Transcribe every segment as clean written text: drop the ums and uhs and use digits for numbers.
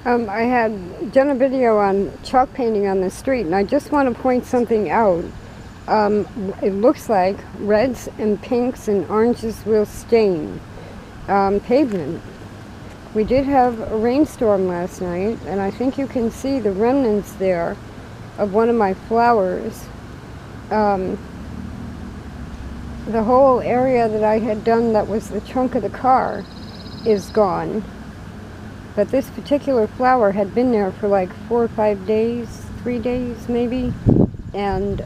I had done a video on chalk painting on the street, and I just want to point something out. It looks like reds and pinks and oranges will stain pavement. We did have a rainstorm last night, and I think you can see the remnants there of one of my flowers. The whole area that I had done that was the trunk of the car is gone. But this particular flower had been there for like 4 or 5 days, 3 days maybe. And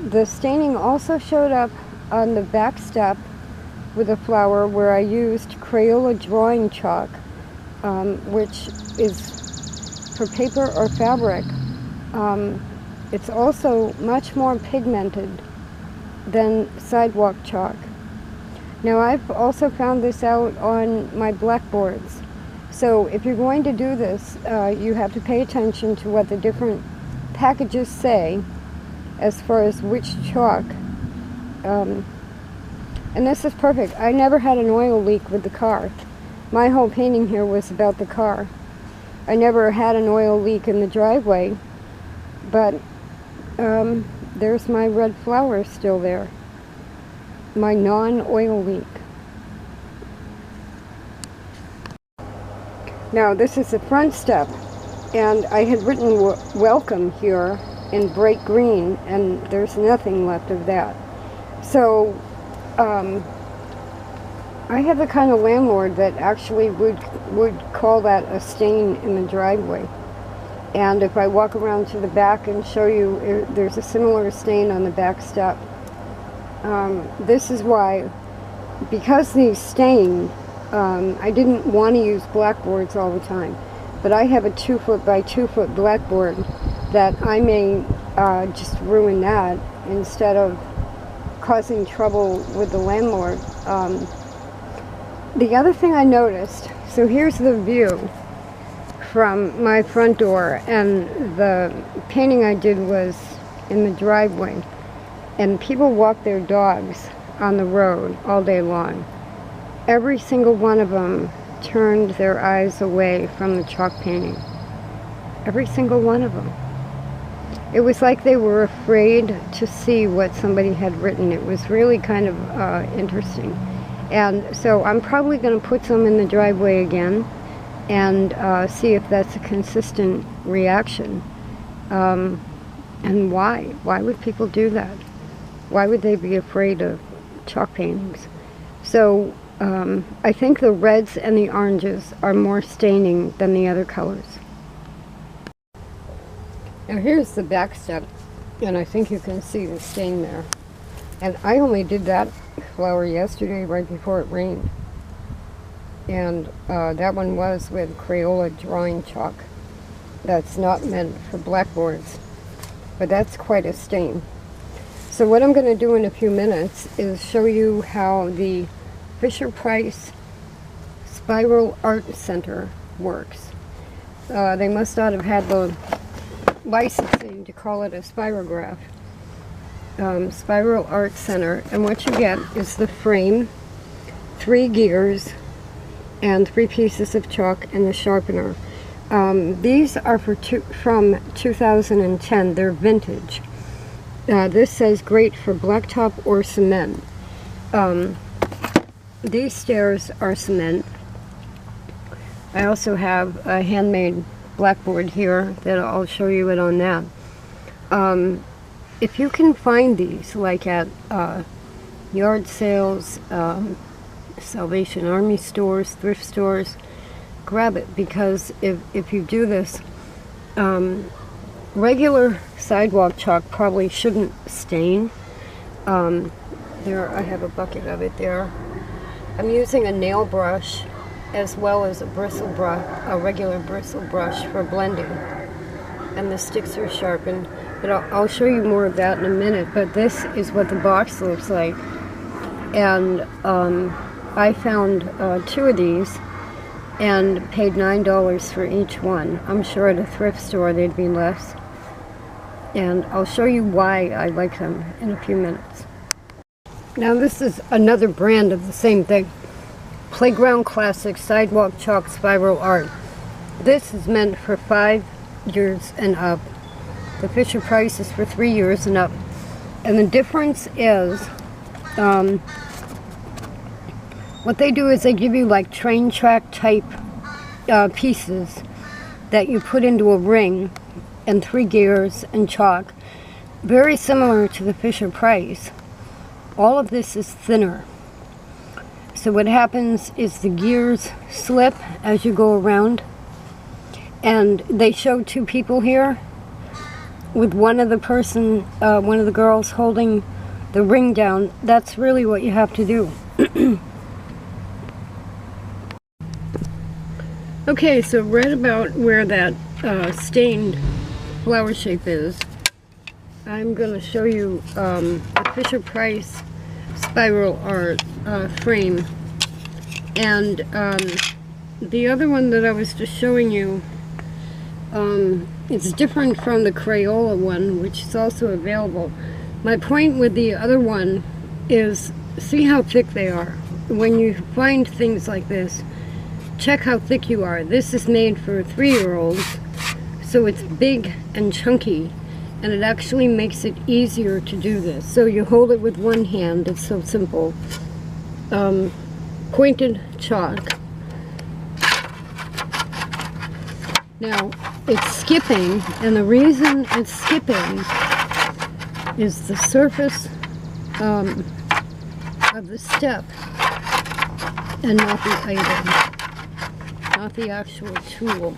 the staining also showed up on the back step with a flower where I used Crayola drawing chalk, which is for paper or fabric. It's also much more pigmented than sidewalk chalk. Now, I've also found this out on my blackboards. So if you're going to do this, you have to pay attention to what the different packages say as far as which chalk. And this is perfect. I never had an oil leak with the car. My whole painting here was about the car. I never had an oil leak in the driveway, but there's my red flower still there. My non-oil leak. Now this is the front step, and I had written welcome here in bright green, and there's nothing left of that. So I have the kind of landlord that actually would call that a stain in the driveway. And if I walk around to the back and show you, there's a similar stain on the back step. This is why, because these stain, I didn't want to use blackboards all the time, but I have a 2-foot by 2-foot blackboard that I may just ruin that instead of causing trouble with the landlord. The other thing I noticed, so here's the view from my front door, and the painting I did was in the driveway. And people walk their dogs on the road all day long. Every single one of them turned their eyes away from the chalk painting. Every single one of them. It was like they were afraid to see what somebody had written. It was really kind of interesting. And so I'm probably going to put some in the driveway again and see if that's a consistent reaction. And why? Why would people do that? Why would they be afraid of chalk paintings? So I think the reds and the oranges are more staining than the other colors. Now here's the back step, and I think you can see the stain there. And I only did that flower yesterday right before it rained. And that one was with Crayola drawing chalk. That's not meant for blackboards, but that's quite a stain. So what I'm going to do in a few minutes is show you how the Fisher-Price Spiral Art Center works. They must not have had the licensing to call it a spirograph. Spiral Art Center, and what you get is the frame, 3 gears, and 3 pieces of chalk and the sharpener. These are from 2010. They're vintage. This says great for blacktop or cement. These stairs are cement. I also have a handmade blackboard here that I'll show you it on that. If you can find these, like at yard sales, Salvation Army stores, thrift stores, grab it, because if you do this, regular sidewalk chalk probably shouldn't stain. There, I have a bucket of it there. I'm using a nail brush as well as a bristle brush, a regular bristle brush for blending. And the sticks are sharpened. But I'll show you more of that in a minute. But this is what the box looks like. And I found 2 of these and paid $9 for each one. I'm sure at a thrift store they'd be less. And I'll show you why I like them in a few minutes. Now this is another brand of the same thing. Playground Classic Sidewalk Chalk Spiral Art. This is meant for 5 years and up. The Fisher Price is for 3 years and up. And the difference is, what they do is they give you like train track type pieces that you put into a ring and 3 gears and chalk. Very similar to the Fisher Price. All of this is thinner. So what happens is the gears slip as you go around. And they show 2 people here with one of the girls holding the ring down. That's really what you have to do. Okay, so right about where that stained flower shape is, I'm going to show you the Fisher Price spiral art frame. And the other one that I was just showing you, it's different from the Crayola one, which is also available. My point with the other one is, see how thick they are. When you find things like this, check how thick you are. This is made for 3-year-olds, so it's big and chunky, and it actually makes it easier to do this. So you hold it with one hand, it's so simple. Pointed chalk. Now, it's skipping, and the reason it's skipping is the surface of the step and not the item, not the actual tool.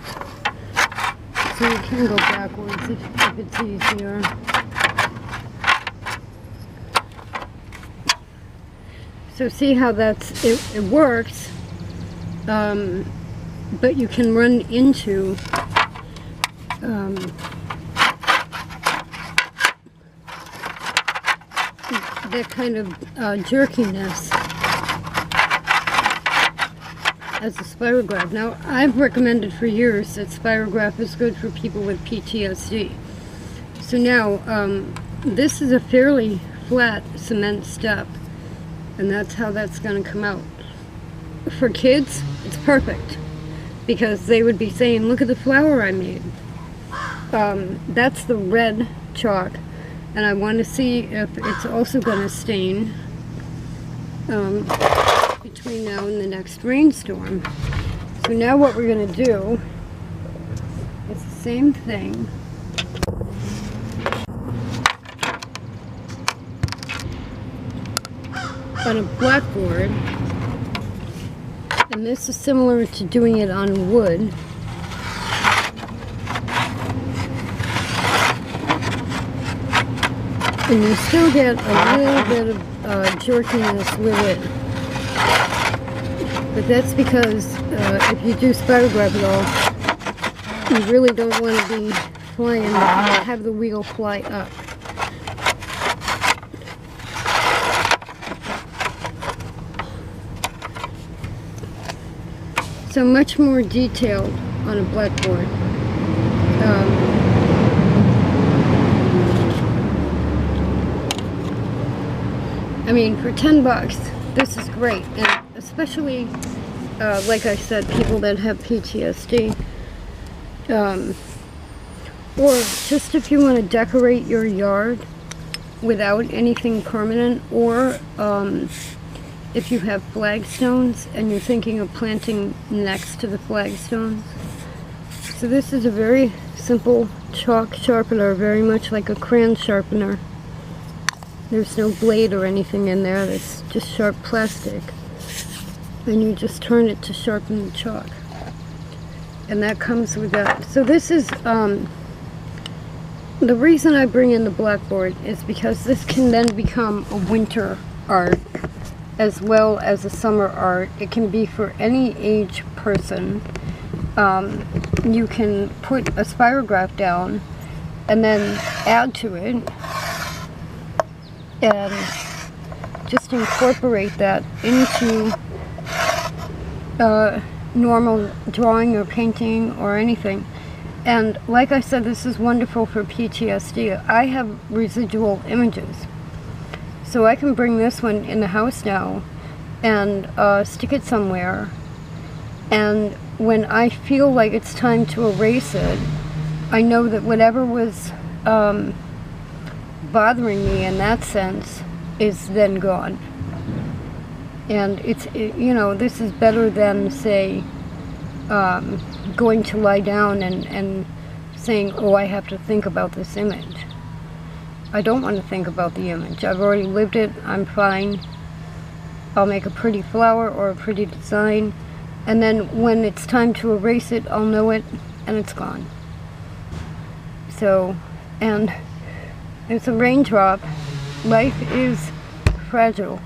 So you can go backwards if it's easier. So see how it works, but you can run into that kind of jerkiness as a spirograph. Now, I've recommended for years that spirograph is good for people with PTSD. So now, this is a fairly flat cement step, and that's how that's going to come out. For kids, it's perfect, because they would be saying, look at the flower I made. That's the red chalk, and I want to see if it's also going to stain between now and the next rainstorm. So now what we're going to do is the same thing. On a blackboard, and this is similar to doing it on wood. And you still get a little bit of jerkiness with it. But that's because if you do spirograph at all, you really don't want to be flying, have the wheel fly up. So much more detailed on a blackboard. I mean, for $10, this is great, and especially, like I said, people that have PTSD, or just if you want to decorate your yard without anything permanent, or if you have flagstones and you're thinking of planting next to the flagstones. So this is a very simple chalk sharpener, very much like a crayon sharpener. There's no blade or anything in there, it's just sharp plastic. And you just turn it to sharpen the chalk. And that comes with that. So this is, the reason I bring in the blackboard is because this can then become a winter art as well as a summer art. It can be for any age person. You can put a spirograph down and then add to it and just incorporate that into normal drawing or painting or anything. And like I said, this is wonderful for PTSD. I have residual images, so I can bring this one in the house now and stick it somewhere. And when I feel like it's time to erase it, I know that whatever was bothering me in that sense is then gone. And you know, this is better than, say, going to lie down and saying, oh, I have to think about this image. I don't want to think about the image. I've already lived it. I'm fine. I'll make a pretty flower or a pretty design, and then when it's time to erase it, I'll know it, and it's gone. So, and it's a raindrop. Life is fragile.